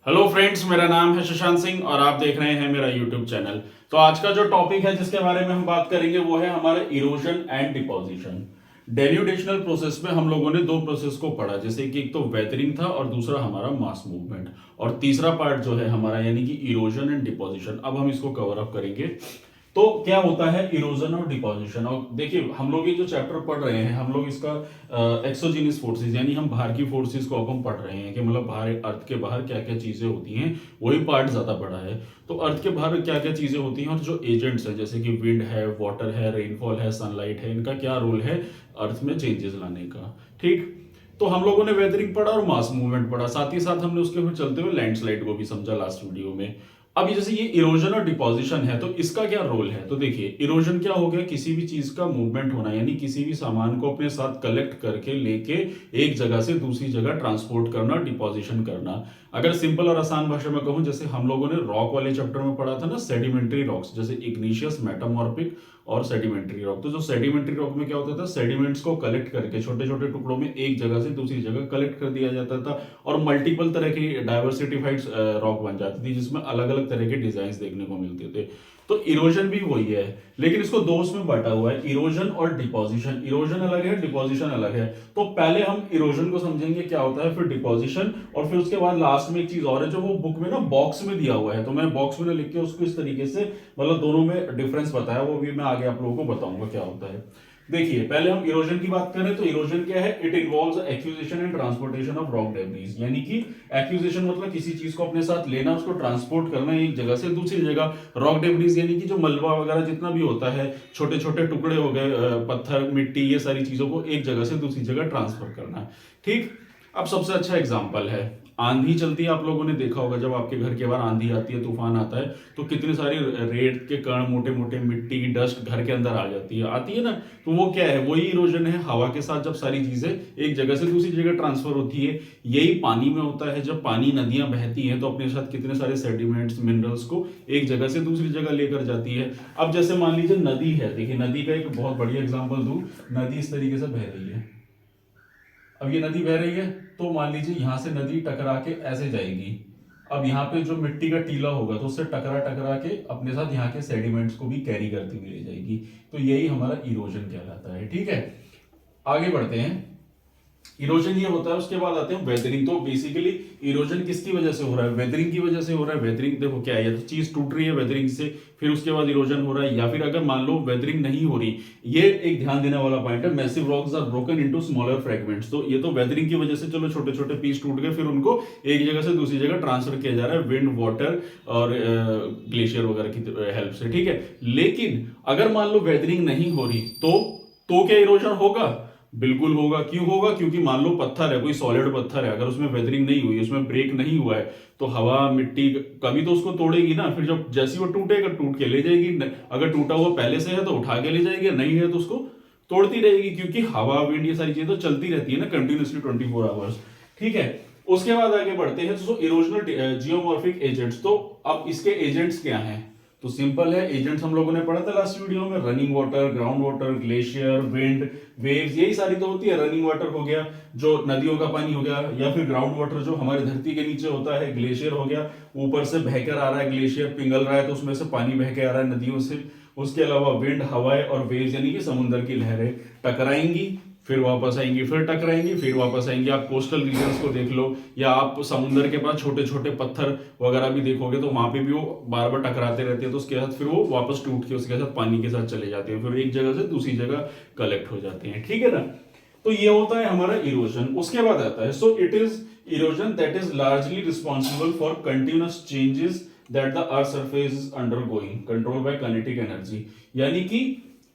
Hello friends, मेरा नाम है शशांक सिंह और आप देख रहे हैं मेरा यूट्यूब चैनल। तो आज का जो टॉपिक है जिसके बारे में हम बात करेंगे वो है हमारा इरोजन एंड डिपोजिशन। डेन्यूटेशनल प्रोसेस में हम लोगों ने दो प्रोसेस को पढ़ा, जैसे कि एक तो वेदरिंग था और दूसरा हमारा मास मूवमेंट, और तीसरा पार्ट जो है हमारा यानी कि इरोजन एंड डिपोजिशन। अब हम इसको कवर अप करेंगे। तो क्या होता है इरोजन और डिपोजिशन। और देखिए, हम लोग ये जो चैप्टर पढ़ रहे हैं हम लोग इसका एक्सोजीनियस फोर्सेस यानी हम बाहर की फोर्सेस को अब हम पढ़ रहे हैं कि मतलब बाहर अर्थ के बाहर क्या क्या चीजें होती हैं, वही पार्ट ज्यादा बड़ा है। तो अर्थ के बाहर क्या क्या चीजें होती हैं और जो एजेंट्स हैं जैसे कि विंड है, वाटर है, रेनफॉल है, सनलाइट है, इनका क्या रोल है अर्थ में चेंजेस लाने का। ठीक। तो हम लोगों ने वेदरिंग पढ़ा और मास मूवमेंट पढ़ा, साथ ही साथ हमने उसके फिर चलते हुए लैंडस्लाइड को भी समझा लास्ट वीडियो में। अब जैसे ये इरोजन और डिपोजिशन है तो इसका क्या रोल है। तो देखिए, इरोजन क्या हो गया, किसी भी चीज का मूवमेंट होना, यानी किसी भी सामान को अपने साथ कलेक्ट करके लेके एक जगह से दूसरी जगह ट्रांसपोर्ट करना, डिपोजिशन करना। अगर सिंपल और आसान भाषा में कहूं, जैसे हम लोगों ने रॉक वाले चैप्टर में पढ़ा था ना, सेडिमेंट्री रॉक्स, जैसे इग्निशियस, मेटामॉर्फिक और सेडिमेंट्री रॉक। तो जो सेडिमेंट्री रॉक में क्या होता था, सेडिमेंट्स को कलेक्ट करके छोटे छोटे टुकड़ों में एक जगह से दूसरी जगह कलेक्ट कर दिया जाता था और मल्टीपल तरह की डाइवर्सिटीफाइड रॉक बन जाती थी जिसमें अलग अलग तरह के डिजाइन देखने को मिलते थे। तो इरोजन भी वही है, लेकिन इसको दो उसमें बांटा हुआ है, इरोजन और डिपोजिशन। इरोजन अलग है, डिपोजिशन अलग है। तो पहले हम इरोजन को समझेंगे क्या होता है, फिर डिपोजिशन, और फिर उसके बाद लास्ट में एक चीज और है जो वो बुक में ना बॉक्स में दिया हुआ है। तो मैं बॉक्स में ना लिख के उसको इस तरीके से मतलब दोनों में डिफरेंस बताया, वो भी मैं आगे आप लोगों को बताऊंगा क्या होता है। देखिए, पहले हम इरोजन की बात करें तो इरोजन क्या है, it involves acquisition and transportation of rock debris. यानी कि एक्विजिशन मतलब किसी चीज को अपने साथ लेना, उसको ट्रांसपोर्ट करना एक जगह से दूसरी जगह। रॉक डेब्रीज यानी कि जो मलबा वगैरह जितना भी होता है, छोटे छोटे टुकड़े हो गए, पत्थर, मिट्टी, ये सारी चीजों को एक जगह से दूसरी जगह ट्रांसफर करना। ठीक। अब सबसे अच्छा एग्जाम्पल है आंधी चलती है। आप लोगों ने देखा होगा जब आपके घर के बाहर आंधी आती है, तूफान आता है, तो कितने सारे रेत के कण, मोटे मोटे मिट्टी, डस्ट घर के अंदर आ आती है ना। तो वो क्या है, वही इरोजन है। हवा के साथ जब सारी चीजें एक जगह से दूसरी जगह ट्रांसफर होती है। यही पानी में होता है, जब पानी, नदियां बहती हैं तो अपने साथ कितने सारे सेडिमेंट्स, मिनरल्स को एक जगह से दूसरी जगह लेकर जाती है। अब जैसे मान लीजिए नदी है, देखिए नदी का एक बहुत बढ़िया एग्जाम्पल दूं। नदी इस तरीके से बह रही है, अब ये नदी बह रही है, तो मान लीजिए यहां से नदी टकरा के ऐसे जाएगी। अब यहाँ पे जो मिट्टी का टीला होगा तो उससे टकरा टकरा के अपने साथ यहाँ के सेडिमेंट्स को भी कैरी करती हुई ले जाएगी। तो यही हमारा इरोजन कहलाता है। ठीक है, आगे बढ़ते हैं। इरोजन ये होता है, उसके बाद आते हैं वेदरिंग। तो बेसिकली इरोजन किसकी वजह से हो रहा है, वेदरिंग की वजह से हो रहा है। वेदरिंग देखो क्या है, तो चीज टूट रही है वेदरिंग से, फिर उसके बाद इरोजन हो रहा है। या फिर अगर मान लो वेदरिंग नहीं हो रही, ये एक ध्यान देने वाला पॉइंट है, massive rocks are broken into smaller fragments. तो ये तो वेदरिंग की वजह से चलो छोटे छोटे पीस टूट गए, फिर उनको एक जगह से दूसरी जगह ट्रांसफर किया जा रहा है विंड, वाटर और ग्लेशियर वगैरह की हेल्प से। ठीक है, लेकिन अगर मान लो वेदरिंग नहीं हो रही तो क्या इरोजन होगा, बिल्कुल होगा। क्यों होगा, क्योंकि मान लो पत्थर है, कोई सॉलिड पत्थर है, अगर उसमें वेदरिंग नहीं हुई, उसमें ब्रेक नहीं हुआ है, तो हवा, मिट्टी कभी तो उसको तोड़ेगी ना। फिर जब जैसी वो टूटेगा, टूट के ले जाएगी। अगर टूटा हुआ पहले से है तो उठा के ले जाएगी, नहीं है तो उसको तोड़ती रहेगी, क्योंकि हवा, विंड, ये सारी चीजें तो चलती रहती है ना कंटिन्यूसली 24 आवर्स। ठीक है, उसके बाद आगे बढ़ते हैं। तो इरोजनल जियोमॉर्फिक एजेंट्स, तो अब इसके एजेंट्स क्या हैं। तो सिंपल है, एजेंट्स हम लोगों ने पढ़ा था लास्ट वीडियो में, running water, ground water, glacier, wind, waves, यही सारी तो होती है। रनिंग वाटर हो गया जो नदियों का पानी हो गया, या फिर ग्राउंड वाटर जो हमारे धरती के नीचे होता है, ग्लेशियर हो गया, ऊपर से बहकर आ रहा है, ग्लेशियर पिघल रहा है तो उसमें से पानी बह के आ रहा है नदियों से। उसके अलावा विंड, हवाएं और वेव्स यानी कि समुद्र की लहरें टकराएंगी, फिर वापस आएंगी, फिर टकराएंगी, फिर वापस आएंगी। आप कोस्टल रीजन्स को देख लो, या आप समुद्र के पास छोटे छोटे पत्थर वगैरह भी देखोगे तो वहां पे भी वो बार बार टकराते रहते हैं, तो उसके साथ फिर वो वापस टूट के उसके साथ पानी के साथ चले जाते हैं, फिर एक जगह से दूसरी जगह कलेक्ट हो जाते हैं। ठीक है ना। तो ये होता है हमारा इरोजन। उसके बाद आता है, so it is erosion that is largely responsible for continuous changes that the earth surface is undergoing, control by kinetic energy. यानी कि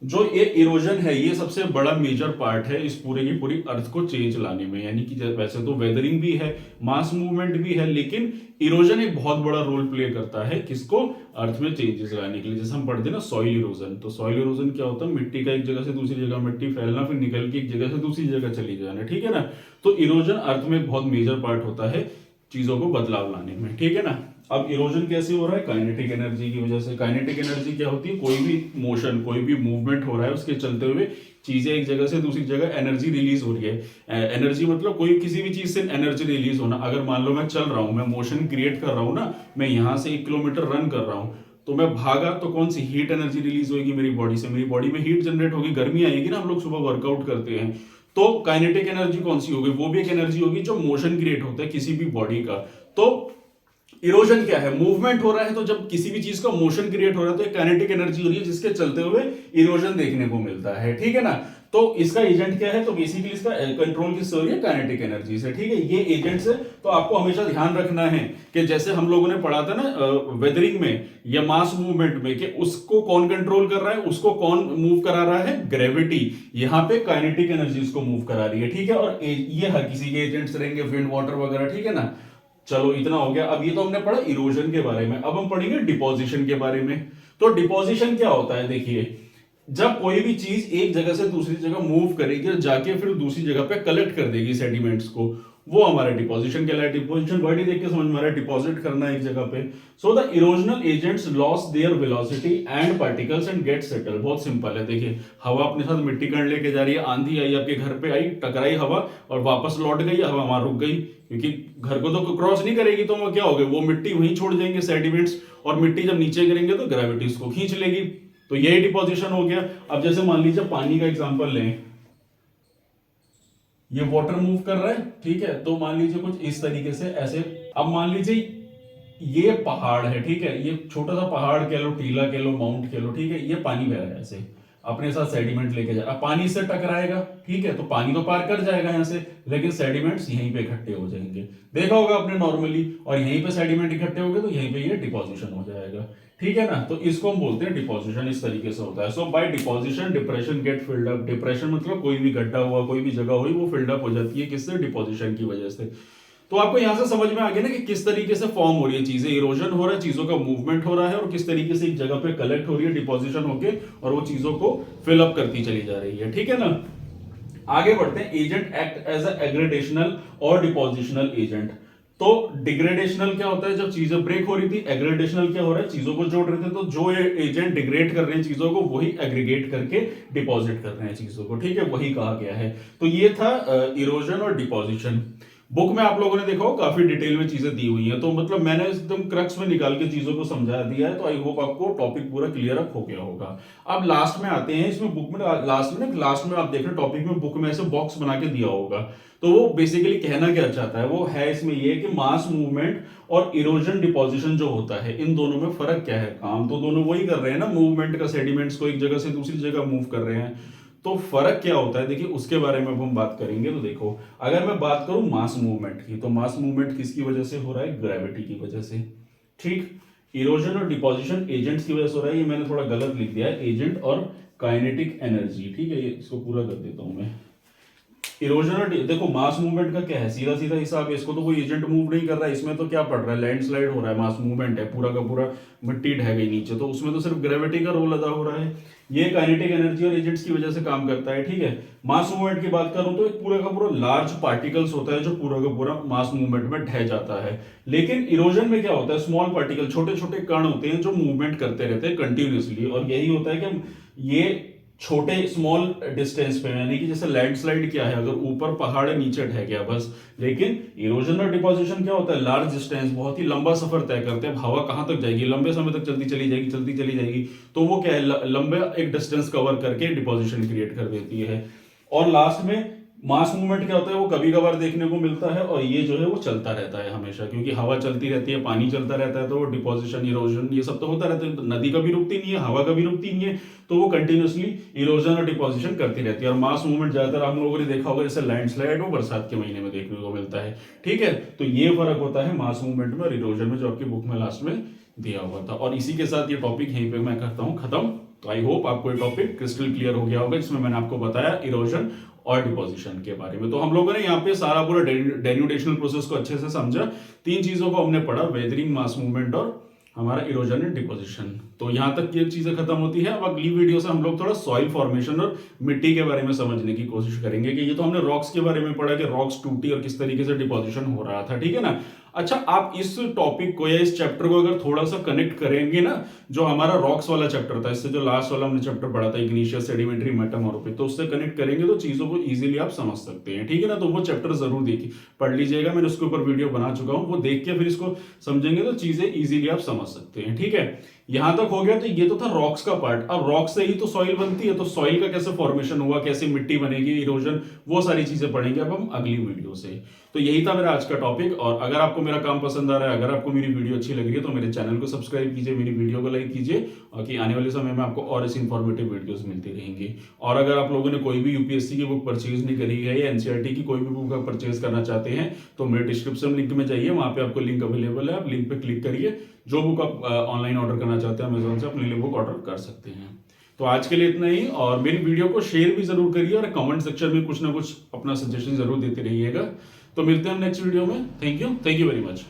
जो ये इरोजन है, ये सबसे बड़ा मेजर पार्ट है इस पूरे की पूरी अर्थ को चेंज लाने में। यानी कि वैसे तो वेदरिंग भी है, मास मूवमेंट भी है, लेकिन इरोजन एक बहुत बड़ा रोल प्ले करता है किसको, अर्थ में चेंजेस लाने के लिए। जैसे हम पढ़ते हैं ना सॉइल इरोजन, तो सॉइल इरोजन क्या होता है, मिट्टी का एक जगह से दूसरी जगह मिट्टी फैलना, फिर निकल के एक जगह से दूसरी जगह चली जाना। ठीक है ना। तो इरोजन अर्थ में एक बहुत मेजर पार्ट होता है चीजों को बदलाव लाने में। ठीक है ना। अब इरोजन कैसे हो रहा है? काइनेटिक एनर्जी की वजह से। काइनेटिक एनर्जी क्या होती है? कोई भी मोशन, कोई भी मूवमेंट हो रहा है, उसके चलते हुए चीजें एक जगह से दूसरी जगह एनर्जी रिलीज हो रही है। एनर्जी मतलब कोई किसी भी चीज से एनर्जी रिलीज होना। अगर मान लो मैं चल रहा हूं, मैं मोशन क्रिएट कर रहा हूं ना, मैं यहां से 1 किलोमीटर रन कर रहा हूं, तो मैं भागा तो कौन सी हीट एनर्जी रिलीज होगी मेरी बॉडी से? मेरी बॉडी में हीट जनरेट होगी, गर्मी आएगी ना। हम लोग सुबह वर्कआउट करते हैं तो काइनेटिक एनर्जी कौन सी होगी? वो भी एक एनर्जी होगी जो मोशन क्रिएट होता है किसी भी बॉडी का। तो इरोजन क्या है? मूवमेंट हो रहा है, तो जब किसी भी चीज का मोशन क्रिएट हो रहा है तो एक काइनेटिक एनर्जी हो रही है जिसके चलते हुए इरोजन देखने को मिलता है, ठीक है ना। तो इसका एजेंट क्या है? तो बेसिकली इसका कंट्रोल किससे हो रही है? काइनेटिक एनर्जी से, ठीक है। ये एजेंट्स है। तो आपको हमेशा ध्यान रखना है कि जैसे हम लोगों ने पढ़ा था ना वेदरिंग में या मास मूवमेंट में, कि उसको कौन कंट्रोल कर रहा है, उसको कौन मूव करा रहा है? ग्रेविटी। यहाँ पे काइनेटिक एनर्जी उसको मूव करा रही है, ठीक है। और ये हर किसी के एजेंट्स रहेंगे, विंड, वाटर वगैरह, ठीक है ना। चलो इतना हो गया। अब ये तो हमने पढ़ा इरोजन के बारे में, अब हम पढ़ेंगे डिपोजिशन के बारे में। तो डिपोजिशन क्या होता है? देखिए, जब कोई भी चीज एक जगह से दूसरी जगह मूव करेगी और जाके फिर दूसरी जगह पे कलेक्ट कर देगी सेडिमेंट्स को, वो हमारा डिपोजिशन कहलाता है। डिपोजिशन वर्ड ही देख के समझ में आ रहा है, डिपॉजिट करना एक जगह पे। So the erosional agents loss there velocity and particles and get settle. बहुत सिंपल है। देखिए, हवा अपने साथ मिट्टी कण लेके जा रही है, आंधी आई आपके घर पे, आई टकराई हवा और वापस लौट गई, हवा वहां रुक गई, क्योंकि घर को तो क्रॉस नहीं करेगी, तो वो क्या हो गए? वो मिट्टी वहीं छोड़ जाएंगे सेडिमेंट्स, और मिट्टी जब नीचे गिरेंगे तो ग्रेविटी उसको खींच लेगी। तो यही डिपोजिशन हो गया। अब जैसे मान लीजिए पानी का एग्जांपल लें, ये वाटर मूव कर रहा है, ठीक है। तो मान लीजिए कुछ इस तरीके से ऐसे, अब मान लीजिए ये पहाड़ है, ठीक है, ये छोटा सा पहाड़ कह लो, टीला कह लो, माउंट कह लो, ठीक है। ये पानी बह रहा है ऐसे, अपने साथ सेडिमेंट लेके जा, अब पानी से टकराएगा, ठीक है, तो पानी तो पार कर जाएगा यहाँ से, लेकिन सेडिमेंट्स यहीं पे इकट्ठे हो जाएंगे। देखा होगा आपने नॉर्मली, और यहीं पे सेडिमेंट इकट्ठे हो गए तो यहीं पे ये डिपोजिशन हो जाएगा, ठीक है ना। तो इसको हम बोलते हैं डिपोजिशन। इस तरीके से होता है। So by deposition depression get filled up. Depression मतलब कोई भी गड्ढा हुआ, कोई भी जगह हुई, वो फिल्ड अप हो जाती है, किससे? डिपोजिशन की वजह से। तो आपको यहां से समझ में आ गया ना कि किस तरीके से फॉर्म हो रही है चीजें, इरोजन हो रहा है, चीजों का मूवमेंट हो रहा है, और किस तरीके से एक जगह पे कलेक्ट हो रही है डिपोजिशन होके, और वो चीजों को फिल अप करती चली जा रही है, ठीक है ना। आगे बढ़ते हैं। एजेंट एक्ट एज अ एग्रेडेशनल और डिपोजिशनल एजेंट। तो डिग्रेडेशनल क्या होता है? जब चीजें ब्रेक हो रही थी। एग्रेडेशनल क्या हो रहा है? चीजों को जोड़ रहे थे, तो जो एजेंट डिग्रेड कर रहे हैं चीजों को, वही एग्रीगेट करके डिपॉजिट कर रहे हैं चीजों को, ठीक है, वही कहा गया है। तो ये था इरोजन और डिपोजिशन। बुक में आप लोगों ने देखा हो काफी डिटेल में चीजें दी हुई हैं, तो मतलब मैंने एकदम क्रक्स में निकाल के चीजों को समझा दिया है। तो आई होप आपको टॉपिक पूरा क्लियर अप हो गया होगा। अब लास्ट में आते हैं, इसमें बुक में लास्ट में आप देख रहे टॉपिक में, बुक में ऐसे बॉक्स बना के दिया होगा। तो वो बेसिकली कहना क्या चाहता है? वो है इसमें ये कि मास मूवमेंट और इरोजन डिपोजिशन जो होता है, इन दोनों में फर्क क्या है? काम तो दोनों वही कर रहे हैं ना, मूवमेंट का, सेडिमेंट्स को एक जगह से दूसरी जगह मूव कर रहे हैं। तो फर्क क्या होता है? देखिए, उसके बारे में अब हम बात करेंगे। तो देखो, अगर मैं बात करूं मास मूवमेंट की, तो मास मूवमेंट किसकी वजह से हो रहा है? ग्रेविटी की वजह से, ठीक। इरोजन और डिपोजिशन एजेंट्स की वजह से हो रहा है। ये मैंने थोड़ा गलत लिख दिया है, एजेंट और काइनेटिक एनर्जी, ठीक है। इसको पूरा कर देता हूं मैं। इरोजन और देखो, मास मूवमेंट का क्या है? सीधा सीधा हिसाब है, इसको तो कोई एजेंट मूव नहीं कर रहा है, इसमें तो क्या पड़ रहा है? लैंडस्लाइड हो रहा है, मास मूवमेंट है, पूरा का पूरा मिट्टी ढह गई नीचे, तो उसमें तो सिर्फ ग्रेविटी का रोल अदा हो रहा है। ये काइनेटिक एनर्जी और एजेंट्स की वजह से काम करता है, ठीक है। मास मूवमेंट की बात करूं तो एक पूरा का पूरा लार्ज पार्टिकल्स होता है जो पूरा का पूरा मास मूवमेंट में ढह जाता है। लेकिन इरोजन में क्या होता है? स्मॉल पार्टिकल, छोटे छोटे कण होते हैं जो मूवमेंट करते रहते हैं कंटिन्यूसली, और यही होता है कि ये छोटे स्मॉल डिस्टेंस पे, यानी कि जैसे लैंडस्लाइड क्या है, अगर ऊपर पहाड़ है नीचे ढह गया बस। लेकिन इरोजन और डिपोजिशन क्या होता है? लार्ज डिस्टेंस, बहुत ही लंबा सफर तय करते हैं। हवा कहां तक जाएगी? लंबे समय तक चलती चली जाएगी, चलती चली जाएगी। तो वो क्या है? लंबे एक डिस्टेंस कवर करके डिपोजिशन क्रिएट कर देती है। और लास्ट में मास मूवमेंट क्या होता है? वो कभी कभार देखने को मिलता है, और ये जो है वो चलता रहता है हमेशा, क्योंकि हवा चलती रहती है, पानी चलता रहता है, तो डिपोजिशन, इरोजन, ये सब तो होता रहता है। नदी कभी रुकती नहीं है, हवा कभी रुकती नहीं है, तो वो कंटिन्यूसली इरोजन और डिपोजिशन करती रहती है। और मास मूवमेंट ज्यादातर हम लोगों ने देखा होगा, जैसे लैंडस्लाइड वो बरसात के महीने में देखने को मिलता है, ठीक है। तो ये फर्क होता है मास मूवमेंट में और इरोजन में, जो आपकी बुक में लास्ट में दिया हुआ था। और इसी के साथ ये टॉपिक यहीं पे मैं करता हूँ खत्म। तो आई होप आपको ये टॉपिक क्रिस्टल क्लियर हो गया होगा, जिसमें मैंने आपको बताया इरोजन और डिपोजिशन के बारे में। तो हम लोगों ने यहाँ पे सारा पूरा डेन्यूटेशनल प्रोसेस को अच्छे से समझा। 3 चीजों को हमने पढ़ा, वेदरिंग, मास मूवमेंट और हमारा इरोजन एंड डिपोजिशन। तो यहाँ तक की चीजें खत्म होती है। अब अगली वीडियो से हम लोग थोड़ा सॉइल फॉर्मेशन और मिट्टी के बारे में समझने की कोशिश करेंगे, कि ये तो हमने रॉक्स के बारे में पढ़ा कि रॉक्स टूटी और किस तरीके से डिपोजिशन हो रहा था, ठीक है ना। अच्छा, आप इस टॉपिक को या इस चैप्टर को अगर थोड़ा सा कनेक्ट करेंगे ना, जो हमारा रॉक्स वाला चैप्टर था, इससे जो लास्ट वाला हमने चैप्टर पढ़ा था इग्निशियस, सेडिमेंट्री, मेटामॉर्फिक, तो उससे कनेक्ट करेंगे तो चीजों को इजीली आप समझ सकते हैं, ठीक है ना। तो वो चैप्टर जरूर देखिए, पढ़ लीजिएगा, मैंने उसके ऊपर वीडियो बना चुका हूं, वो देख के फिर इसको समझेंगे तो चीजें इजीली आप समझ सकते हैं, ठीक है। यहां तक हो गया। तो ये तो था रॉक्स का पार्ट। अब रॉक से ही तो सॉइल बनती है, तो सॉइल का कैसे फॉर्मेशन हुआ, कैसे मिट्टी बनेगी, इरोजन, वो सारी चीजें पढ़ेंगे अब हम अगली वीडियो से। तो यही था मेरा आज का टॉपिक। और अगर आपको मेरा काम पसंद आ रहा है, अगर आपको मेरी वीडियो अच्छी लग रही है, तो मेरे चैनल को सब्सक्राइब कीजिए, मेरी वीडियो को लाइक कीजिए, और कि आने वाले समय में आपको और ऐसी इंफॉर्मेटिव वीडियोस मिलती रहेंगी। और अगर आप लोगों ने कोई भी यूपीएससी की बुक परचेज नहीं करी है या एनसीईआरटी की कोई भी बुक आप परचेज करना चाहते हैं, तो मेरे डिस्क्रिप्शन लिंक में जाइए, वहां पे आपको लिंक अवेलेबल है, आप लिंक पे क्लिक करिए, जो बुक आप ऑनलाइन ऑर्डर करना चाहते हैं अमेजोन से, अपने लिए बुक ऑर्डर कर सकते हैं। तो आज के लिए इतना ही, और मेरी वीडियो को शेयर भी जरूर करिए, और कमेंट सेक्शन में कुछ ना कुछ अपना सजेशन जरूर देते रहिएगा। तो मिलते हैं हम नेक्स्ट वीडियो में। Thank you very much.